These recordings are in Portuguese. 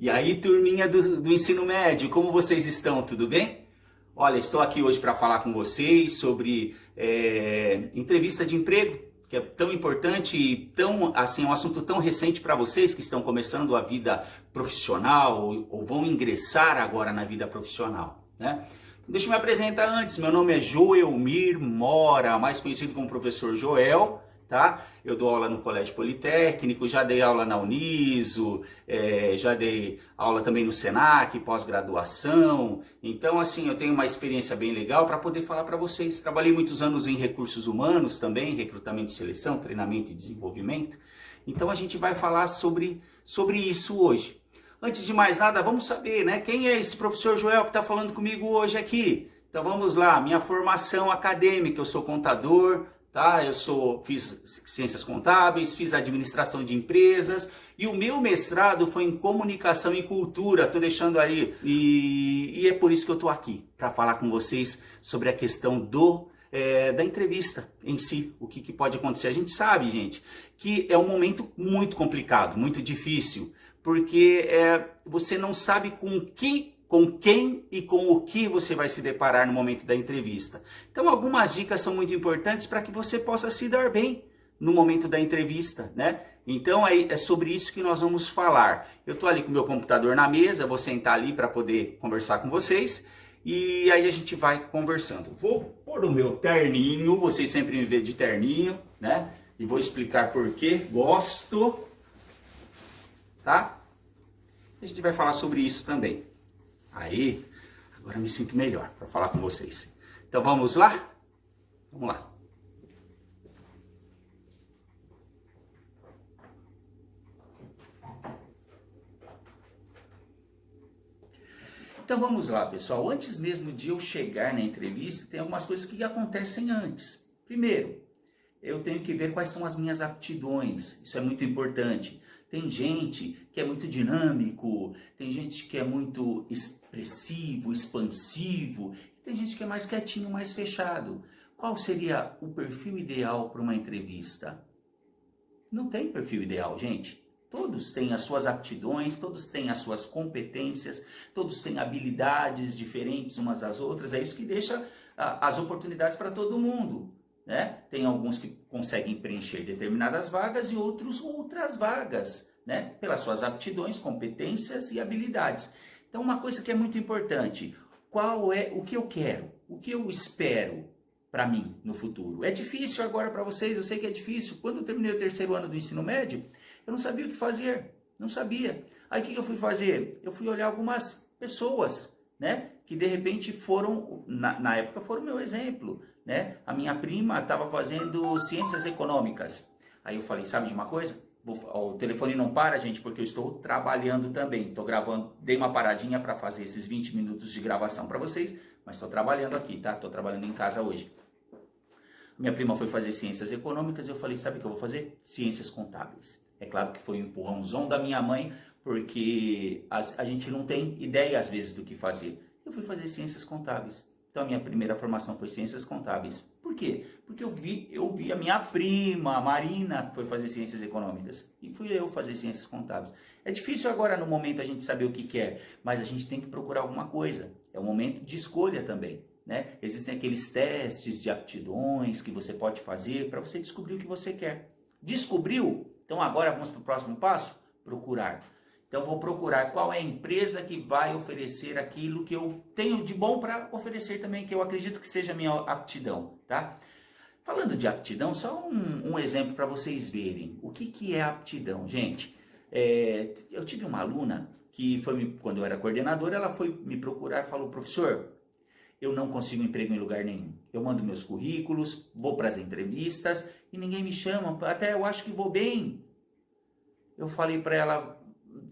E aí, turminha do ensino médio, como vocês estão? Tudo bem? Olha, estou aqui hoje para falar com vocês sobre entrevista de emprego, que é tão importante e um assunto tão recente para vocês que estão começando a vida profissional ou vão ingressar agora na vida profissional, né? Deixa eu me apresentar antes. Meu nome é Joelmir Mora, mais conhecido como Professor Joel, tá? Eu dou aula no Colégio Politécnico, já dei aula na Uniso, já dei aula também no Senac, pós-graduação. Então, assim, eu tenho uma experiência bem legal para poder falar para vocês. Trabalhei muitos anos em recursos humanos também, recrutamento e seleção, treinamento e desenvolvimento. Então, a gente vai falar sobre isso hoje. Antes de mais nada, vamos saber, né? Quem é esse professor Joel que está falando comigo hoje aqui? Então vamos lá, minha formação acadêmica, eu sou contador, tá? Fiz ciências contábeis, fiz administração de empresas e o meu mestrado foi em comunicação e cultura, tô deixando aí. E é por isso que eu tô aqui, para falar com vocês sobre a questão da entrevista em si, o que pode acontecer. A gente sabe, gente, que é um momento muito complicado, muito difícil, porque você não sabe com quem e com o que você vai se deparar no momento da entrevista. Então, algumas dicas são muito importantes para que você possa se dar bem no momento da entrevista, né? Então, é sobre isso que nós vamos falar. Eu estou ali com o meu computador na mesa, vou sentar ali para poder conversar com vocês. E aí a gente vai conversando. Vou pôr o meu terninho, vocês sempre me vêem de terninho, né? E vou explicar por que gosto, tá? A gente vai falar sobre isso também. Aí, agora eu me sinto melhor para falar com vocês. Então vamos lá? Vamos lá. Então vamos lá, pessoal. Antes mesmo de eu chegar na entrevista, tem algumas coisas que acontecem antes. Primeiro, eu tenho que ver quais são as minhas aptidões. Isso é muito importante. Tem gente que é muito dinâmico, tem gente que é muito expressivo, expansivo, e tem gente que é mais quietinho, mais fechado. Qual seria o perfil ideal para uma entrevista? Não tem perfil ideal, gente. Todos têm as suas aptidões, todos têm as suas competências, todos têm habilidades diferentes umas das outras. É isso que deixa as oportunidades para todo mundo, né? Tem alguns que conseguem preencher determinadas vagas e outros outras vagas, né? Pelas suas aptidões, competências e habilidades. Então, uma coisa que é muito importante, qual é o que eu quero, o que eu espero para mim no futuro? É difícil agora para vocês, eu sei que é difícil. Quando eu terminei o terceiro ano do ensino médio, eu não sabia o que fazer, não sabia. Aí o que eu fui fazer? Eu fui olhar algumas pessoas, né? Que de repente foram, na época foram meu exemplo, né? A minha prima estava fazendo ciências econômicas. Aí eu falei, sabe de uma coisa? O telefone não para, gente, porque eu estou trabalhando também. Estou gravando, dei uma paradinha para fazer esses 20 minutos de gravação para vocês, mas estou trabalhando aqui, tá? Estou trabalhando em casa hoje. Minha prima foi fazer ciências econômicas e eu falei, sabe o que eu vou fazer? Ciências contábeis. É claro que foi um empurrãozão da minha mãe, porque a gente não tem ideia às vezes do que fazer. Eu fui fazer ciências contábeis. Então a minha primeira formação foi ciências contábeis. Por quê? Porque eu vi a minha prima, a Marina, que foi fazer ciências econômicas. E fui eu fazer ciências contábeis. É difícil agora no momento a gente saber o que quer, mas a gente tem que procurar alguma coisa. É um momento de escolha também, né? Existem aqueles testes de aptidões que você pode fazer para você descobrir o que você quer. Descobriu? Então agora vamos para o próximo passo? Procurar. Então vou procurar qual é a empresa que vai oferecer aquilo que eu tenho de bom para oferecer também, que eu acredito que seja a minha aptidão, tá? Falando de aptidão, só um exemplo para vocês verem. O que é aptidão, gente? Eu tive uma aluna que quando eu era coordenadora, ela foi me procurar e falou, professor, eu não consigo emprego em lugar nenhum. Eu mando meus currículos, vou para as entrevistas e ninguém me chama. Até eu acho que vou bem. Eu falei para ela,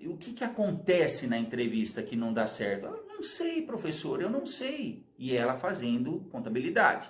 o que acontece na entrevista que não dá certo? Ela, não sei, professor, eu não sei. E ela fazendo contabilidade.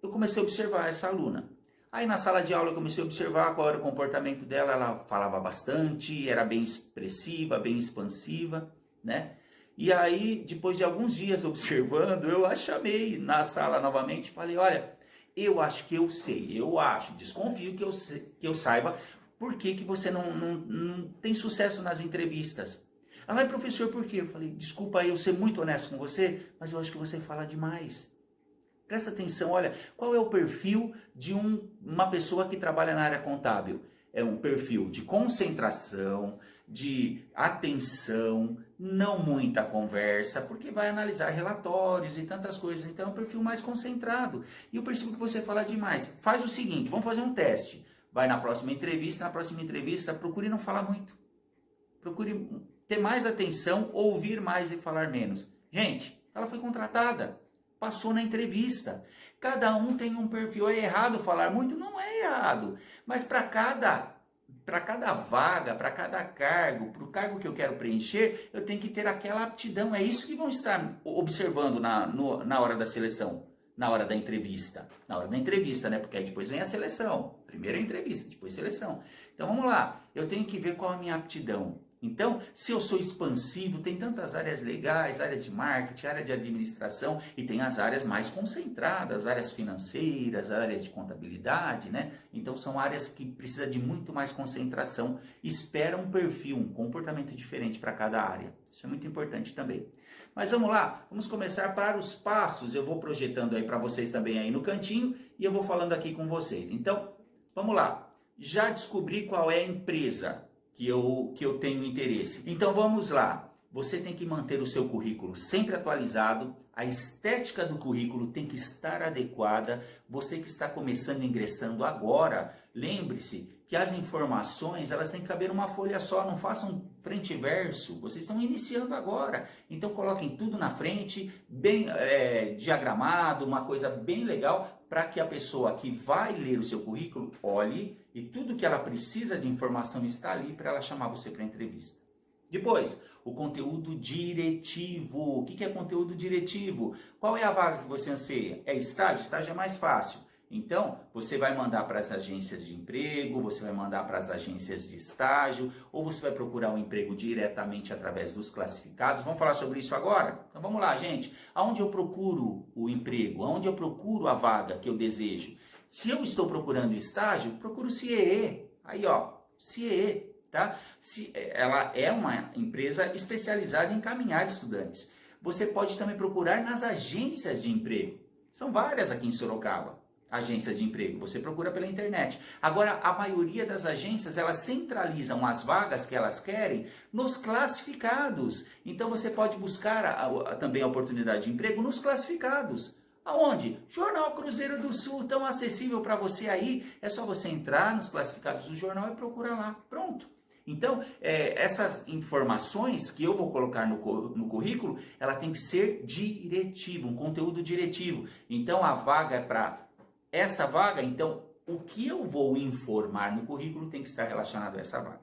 Eu comecei a observar essa aluna. Aí na sala de aula eu comecei a observar qual era o comportamento dela. Ela falava bastante, era bem expressiva, bem expansiva, né? E aí, depois de alguns dias observando, eu a chamei na sala novamente e falei, olha, eu acho que eu sei, desconfio que eu saiba por que você não tem sucesso nas entrevistas. Ela, professor, por quê? Eu falei, desculpa aí eu ser muito honesto com você, mas eu acho que você fala demais. Presta atenção, olha, qual é o perfil de uma pessoa que trabalha na área contábil? É um perfil de concentração, de atenção, não muita conversa, porque vai analisar relatórios e tantas coisas. Então é um perfil mais concentrado. E eu percebo que você fala demais. Faz o seguinte, vamos fazer um teste. Vai na próxima entrevista, procure não falar muito. Procure ter mais atenção, ouvir mais e falar menos. Gente, ela foi contratada. Passou na entrevista. Cada um tem um perfil. É errado falar muito? Não é errado. Mas para cada vaga, para cada cargo, para o cargo que eu quero preencher, eu tenho que ter aquela aptidão. É isso que vão estar observando na hora da seleção, na hora da entrevista. Na hora da entrevista, né? Porque aí depois vem a seleção. Primeiro a entrevista, depois a seleção. Então vamos lá. Eu tenho que ver qual é a minha aptidão. Então, se eu sou expansivo, tem tantas áreas legais, áreas de marketing, área de administração, e tem as áreas mais concentradas, áreas financeiras, áreas de contabilidade, né? Então, são áreas que precisam de muito mais concentração, espera um perfil, um comportamento diferente para cada área. Isso é muito importante também. Mas vamos lá, vamos começar para os passos. Eu vou projetando aí para vocês também aí no cantinho, e eu vou falando aqui com vocês. Então, vamos lá. Já descobri qual é a empresa que eu tenho interesse. Então vamos lá. Você tem que manter o seu currículo sempre atualizado, a estética do currículo tem que estar adequada. Você que está começando, ingressando agora, lembre-se que as informações elas têm que caber numa folha só, não façam frente e verso. Vocês estão iniciando agora, então coloquem tudo na frente, bem diagramado, uma coisa bem legal, para que a pessoa que vai ler o seu currículo olhe e tudo que ela precisa de informação está ali para ela chamar você para a entrevista. Depois, o conteúdo diretivo. O que é conteúdo diretivo? Qual é a vaga que você anseia? É estágio? Estágio é mais fácil. Então, você vai mandar para as agências de emprego, você vai mandar para as agências de estágio, ou você vai procurar um emprego diretamente através dos classificados. Vamos falar sobre isso agora? Então vamos lá, gente. Aonde eu procuro o emprego? Aonde eu procuro a vaga que eu desejo? Se eu estou procurando estágio, procuro o CIEE. Aí, ó, CIEE, tá? Ela é uma empresa especializada em encaminhar estudantes. Você pode também procurar nas agências de emprego. São várias aqui em Sorocaba. Agências de emprego, você procura pela internet. Agora, a maioria das agências, elas centralizam as vagas que elas querem nos classificados. Então, você pode buscar também a oportunidade de emprego nos classificados. Aonde? Jornal Cruzeiro do Sul, tão acessível para você aí. É só você entrar nos classificados do jornal e procurar lá. Pronto. Então, essas informações que eu vou colocar no currículo, ela tem que ser diretiva, um conteúdo diretivo. Então, a vaga é para essa vaga, então o que eu vou informar no currículo tem que estar relacionado a essa vaga.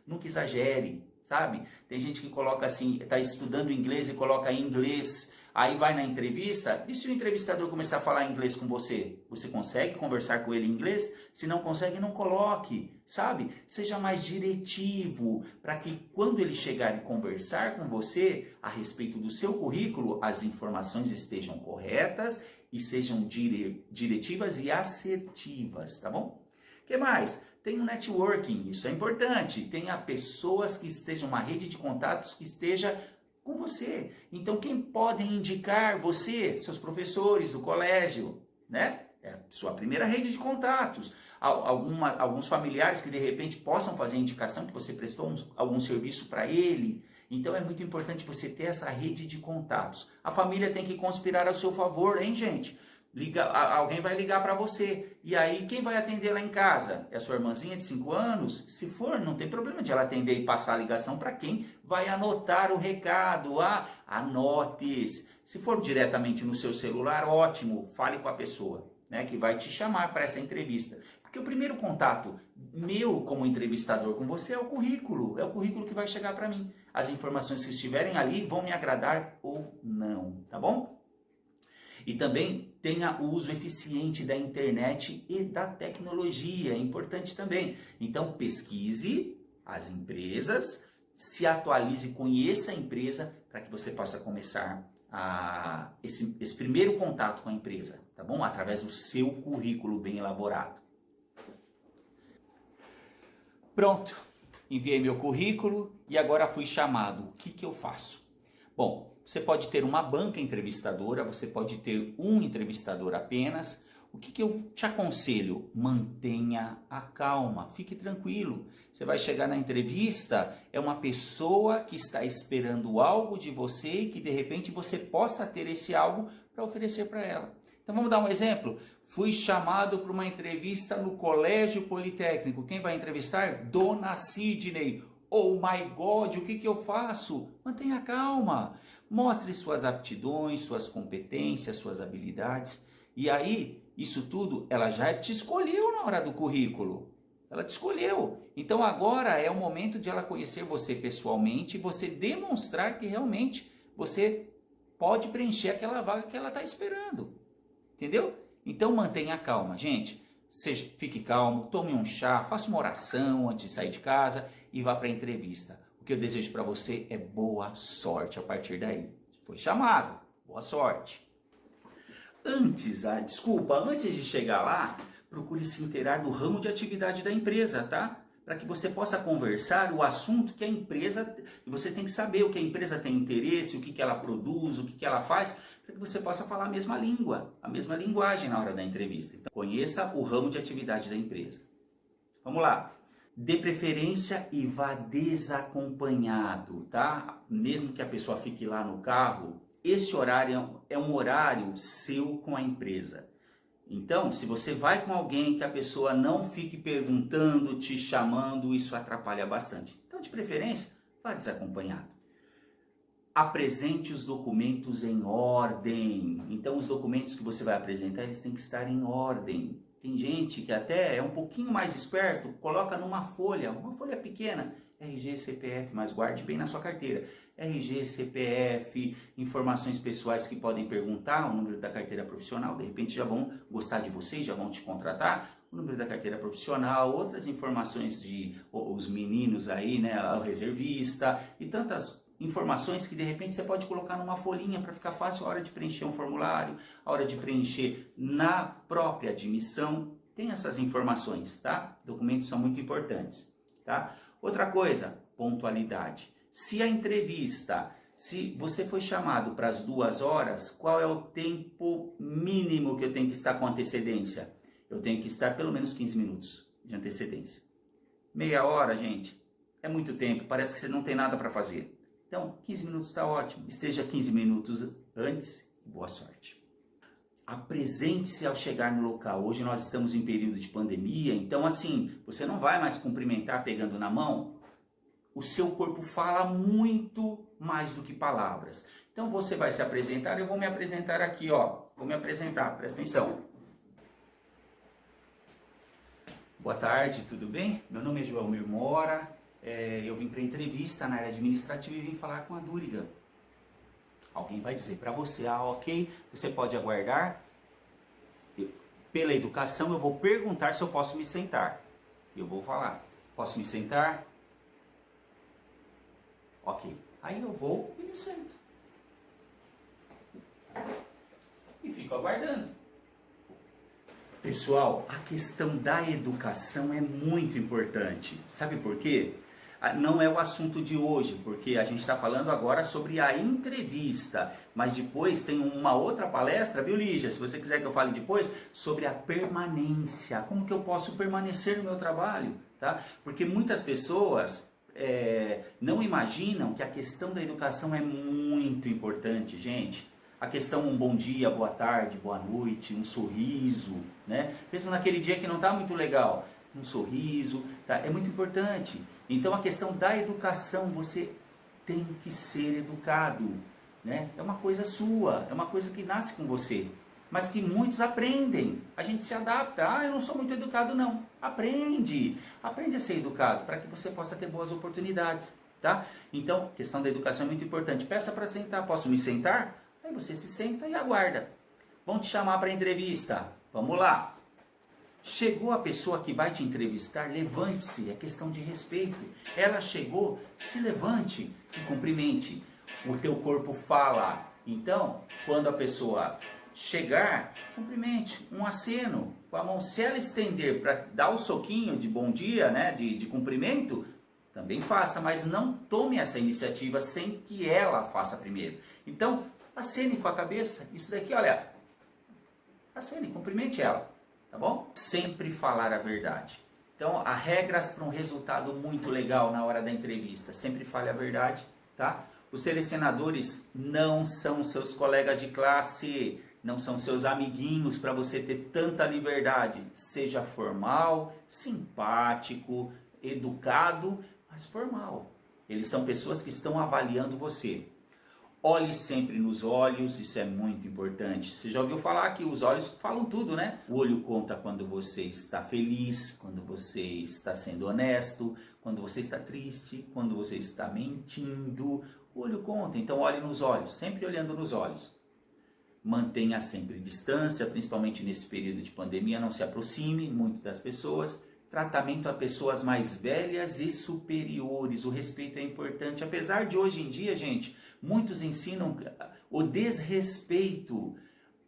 Nunca exagere, sabe? Tem gente que coloca assim, está estudando inglês e coloca inglês, aí vai na entrevista, e se o entrevistador começar a falar inglês com você? Você consegue conversar com ele em inglês? Se não consegue, não coloque, sabe? Seja mais diretivo, para que quando ele chegar e conversar com você a respeito do seu currículo, as informações estejam corretas e sejam diretivas e assertivas, tá bom? O que mais? Tem o networking, isso é importante. Tenha pessoas que estejam, uma rede de contatos que esteja com você. Então, quem podem indicar você? Seus professores do colégio, né? É a sua primeira rede de contatos. Alguns familiares que de repente possam fazer indicação que você prestou algum serviço para ele. Então é muito importante você ter essa rede de contatos. A família tem que conspirar ao seu favor, hein, gente? Alguém vai ligar para você. E aí, quem vai atender lá em casa? É a sua irmãzinha de 5 anos? Se for, não tem problema de ela atender e passar a ligação para quem vai anotar o recado. Anote. Se for diretamente no seu celular, ótimo, fale com a pessoa, né, que vai te chamar para essa entrevista. Porque o primeiro contato meu como entrevistador com você é o currículo que vai chegar para mim. As informações que estiverem ali vão me agradar ou não, tá bom? E também tenha o uso eficiente da internet e da tecnologia, é importante também. Então pesquise as empresas, se atualize, conheça a empresa para que você possa começar esse primeiro contato com a empresa, tá bom? Através do seu currículo bem elaborado. Pronto, enviei meu currículo e agora fui chamado. O que eu faço? Bom, você pode ter uma banca entrevistadora, você pode ter um entrevistador apenas. O que eu te aconselho? Mantenha a calma, fique tranquilo. Você vai chegar na entrevista, é uma pessoa que está esperando algo de você e que de repente você possa ter esse algo para oferecer para ela. Então vamos dar um exemplo. Fui chamado para uma entrevista no Colégio Politécnico. Quem vai entrevistar? Dona Sidney. Oh my God, o que eu faço? Mantenha calma. Mostre suas aptidões, suas competências, suas habilidades. E aí, isso tudo, ela já te escolheu na hora do currículo. Ela te escolheu. Então agora é o momento de ela conhecer você pessoalmente e você demonstrar que realmente você pode preencher aquela vaga que ela está esperando. Entendeu? Então mantenha calma, gente. Fique calmo, tome um chá, faça uma oração antes de sair de casa e vá para a entrevista. O que eu desejo para você é boa sorte a partir daí. Foi chamado, boa sorte. Antes de chegar lá, procure se inteirar do ramo de atividade da empresa, tá? Para que você possa conversar o assunto que a empresa... Você tem que saber o que a empresa tem interesse, o que ela produz, o que ela faz, para que você possa falar a mesma língua, a mesma linguagem na hora da entrevista. Então, conheça o ramo de atividade da empresa. Vamos lá. Dê preferência e vá desacompanhado, tá? Mesmo que a pessoa fique lá no carro, esse horário é um horário seu com a empresa. Então, se você vai com alguém que a pessoa não fique perguntando, te chamando, isso atrapalha bastante. Então, de preferência, vá desacompanhado. Apresente os documentos em ordem. Então, os documentos que você vai apresentar, eles têm que estar em ordem. Tem gente que até é um pouquinho mais esperto, coloca numa folha, uma folha pequena, RG, CPF, mas guarde bem na sua carteira. RG, CPF, informações pessoais que podem perguntar, o número da carteira profissional, de repente já vão gostar de você, já vão te contratar, o número da carteira profissional, outras informações de os meninos aí, né, o reservista e tantas informações que de repente você pode colocar numa folhinha para ficar fácil a hora de preencher um formulário, a hora de preencher na própria admissão. Tem essas informações, tá? Documentos são muito importantes, tá? Outra coisa, pontualidade. Se a entrevista, se você foi chamado para as 2 horas, qual é o tempo mínimo que eu tenho que estar com antecedência? Eu tenho que estar pelo menos 15 minutos de antecedência. Meia hora, gente, é muito tempo, parece que você não tem nada para fazer. Então, 15 minutos está ótimo. Esteja 15 minutos antes e boa sorte. Apresente-se ao chegar no local. Hoje nós estamos em período de pandemia, então assim, você não vai mais cumprimentar pegando na mão. O seu corpo fala muito mais do que palavras. Então você vai se apresentar, eu vou me apresentar aqui, ó. Vou me apresentar, presta atenção. Boa tarde, tudo bem? Meu nome é Joelmir Mora, eu vim para entrevista na área administrativa e vim falar com a Duriga. Alguém vai dizer para você, ok, você pode aguardar. Pela educação eu vou perguntar se eu posso me sentar. Eu vou falar, posso me sentar? Ok, aí eu vou e me sento. E fico aguardando. Pessoal, a questão da educação é muito importante. Sabe por quê? Não é o assunto de hoje, porque a gente está falando agora sobre a entrevista. Mas depois tem uma outra palestra, viu, Lígia? Se você quiser que eu fale depois, sobre a permanência. Como que eu posso permanecer no meu trabalho, tá? Porque muitas pessoas... não imaginam que a questão da educação é muito importante, gente. A questão um bom dia, boa tarde, boa noite, um sorriso, né? Mesmo naquele dia que não está muito legal, um sorriso, tá? É muito importante. Então a questão da educação, você tem que ser educado, né? É uma coisa sua, é uma coisa que nasce com você. Mas que muitos aprendem. A gente se adapta. Eu não sou muito educado, não. Aprende. Aprende a ser educado para que você possa ter boas oportunidades, tá? Então, a questão da educação é muito importante. Peça para sentar. Posso me sentar? Aí você se senta e aguarda. Vão te chamar para entrevista. Vamos lá. Chegou a pessoa que vai te entrevistar, levante-se. É questão de respeito. Ela chegou, se levante e cumprimente. O teu corpo fala. Então, quando a pessoa... chegar, cumprimente, um aceno com a mão. Se ela estender para dar o soquinho de bom dia, né, de cumprimento, também faça, mas não tome essa iniciativa sem que ela faça primeiro. Então, acene com a cabeça, isso daqui, olha, acene, cumprimente ela, tá bom? Sempre falar a verdade. Então, há regras para um resultado muito legal na hora da entrevista. Sempre fale a verdade, tá? Os selecionadores não são seus colegas de classe, não são seus amiguinhos para você ter tanta liberdade. Seja formal, simpático, educado, mas formal. Eles são pessoas que estão avaliando você. Olhe sempre nos olhos, isso é muito importante. Você já ouviu falar que os olhos falam tudo, né? O olho conta quando você está feliz, quando você está sendo honesto, quando você está triste, quando você está mentindo. O olho conta, então olhe nos olhos, sempre olhando nos olhos. Mantenha sempre distância, principalmente nesse período de pandemia, não se aproxime muito das pessoas. Tratamento a pessoas mais velhas e superiores, o respeito é importante, apesar de hoje em dia, gente, muitos ensinam o desrespeito.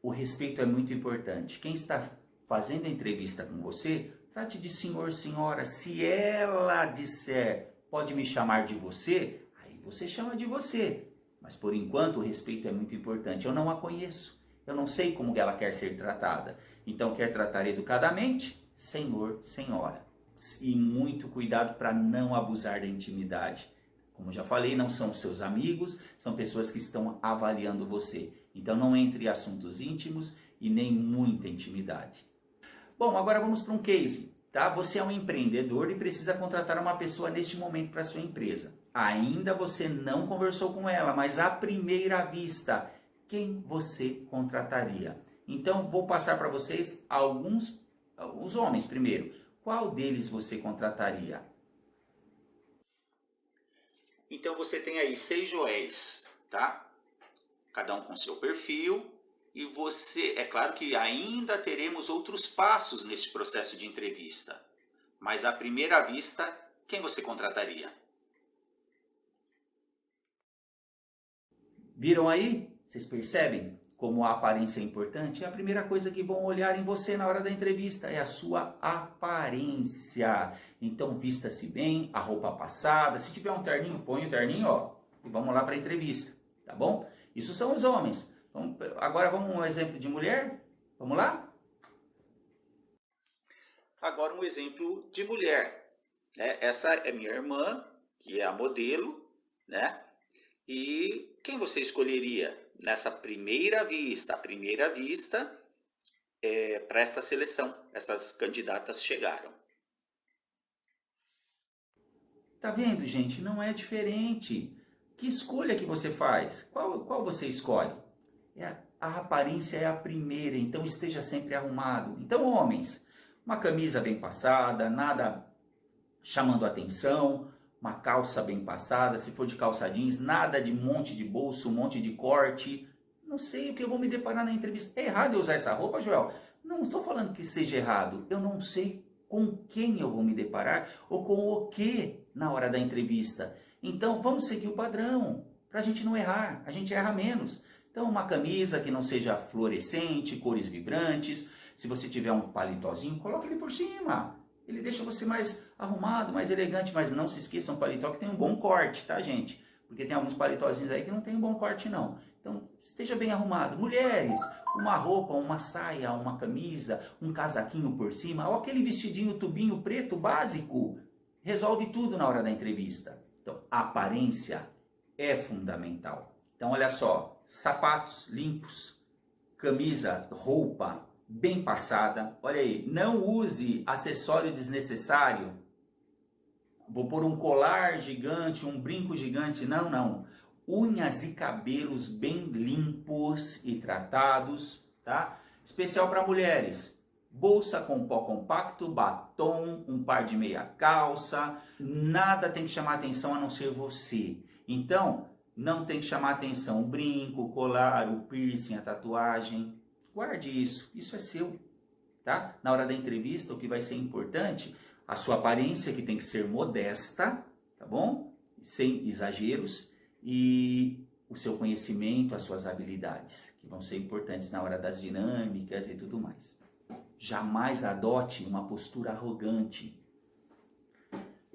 O respeito é muito importante. Quem está fazendo a entrevista com você, trate de senhor, senhora. Se ela disser, pode me chamar de você, aí você chama de você. Mas por enquanto o respeito é muito importante. Eu não a conheço, eu não sei como ela quer ser tratada. Então quer tratar educadamente? Senhor, senhora. E muito cuidado para não abusar da intimidade. Como já falei, não são seus amigos, são pessoas que estão avaliando você. Então não entre em assuntos íntimos e nem muita intimidade. Bom, agora vamos para um case, tá? Você é um empreendedor e precisa contratar uma pessoa neste momento para sua empresa. Ainda você não conversou com ela, mas à primeira vista, quem você contrataria? Então vou passar para vocês os homens primeiro. Qual deles você contrataria? Então você tem aí 6 Joéis, tá? Cada um com seu perfil. E você, é claro que ainda teremos outros passos neste processo de entrevista. Mas à primeira vista, quem você contrataria? Viram aí? Vocês percebem como a aparência é importante? É a primeira coisa que vão olhar em você na hora da entrevista, é a sua aparência. Então vista-se bem, a roupa passada. Se tiver um terninho, põe o terninho, ó, e vamos lá para a entrevista, tá bom? Isso são os homens. Agora vamos um exemplo de mulher? Vamos lá? Agora um exemplo de mulher. Essa é minha irmã, que é a modelo, né? E quem você escolheria nessa primeira vista? A primeira vista para esta seleção. Essas candidatas chegaram. Tá vendo, gente? Não é diferente. Que escolha que você faz? Qual você escolhe? A aparência é a primeira, então esteja sempre arrumado. Então, homens, uma camisa bem passada, nada chamando atenção, uma calça bem passada, se for de calça jeans, nada de monte de bolso, um monte de corte. Não sei o que eu vou me deparar na entrevista. É errado eu usar essa roupa, Joel? Não estou falando que seja errado. Eu não sei com quem eu vou me deparar ou com o que na hora da entrevista. Então, vamos seguir o padrão, para a gente não errar. A gente erra menos. Então, uma camisa que não seja fluorescente, cores vibrantes. Se você tiver um palitozinho, coloque ele por cima. Ele deixa você mais arrumado, mais elegante, mas não se esqueça, um paletó que tem um bom corte, tá, gente? Porque tem alguns paletózinhos aí que não tem um bom corte, não. Então, esteja bem arrumado. Mulheres, uma roupa, uma saia, uma camisa, um casaquinho por cima, ou aquele vestidinho tubinho preto básico, resolve tudo na hora da entrevista. Então, a aparência é fundamental. Então, olha só, sapatos limpos, camisa, roupa bem passada. Olha aí, não use acessório desnecessário. Vou pôr um colar gigante, um brinco gigante. Não, não. Unhas e cabelos bem limpos e tratados, tá? Especial para mulheres. Bolsa com pó compacto, batom, um par de meia calça. Nada tem que chamar atenção a não ser você. Então, não tem que chamar atenção o brinco, o colar, o piercing, a tatuagem. Guarde isso, isso é seu, tá? Na hora da entrevista, o que vai ser importante, a sua aparência, que tem que ser modesta, tá bom? Sem exageros, e o seu conhecimento, as suas habilidades, que vão ser importantes na hora das dinâmicas e tudo mais. Jamais adote uma postura arrogante.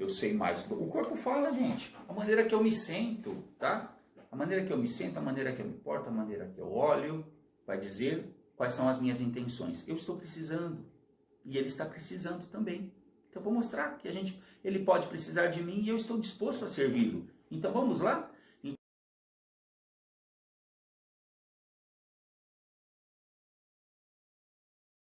eu sei mais. O corpo fala, gente. A maneira que eu me sinto, tá? A maneira que eu me sinto, a maneira que eu me porto, a maneira que eu olho, vai dizer quais são as minhas intenções. Eu estou precisando. E ele está precisando também. Então, eu vou mostrar que ele pode precisar de mim e eu estou disposto a servi-lo. Então, vamos lá?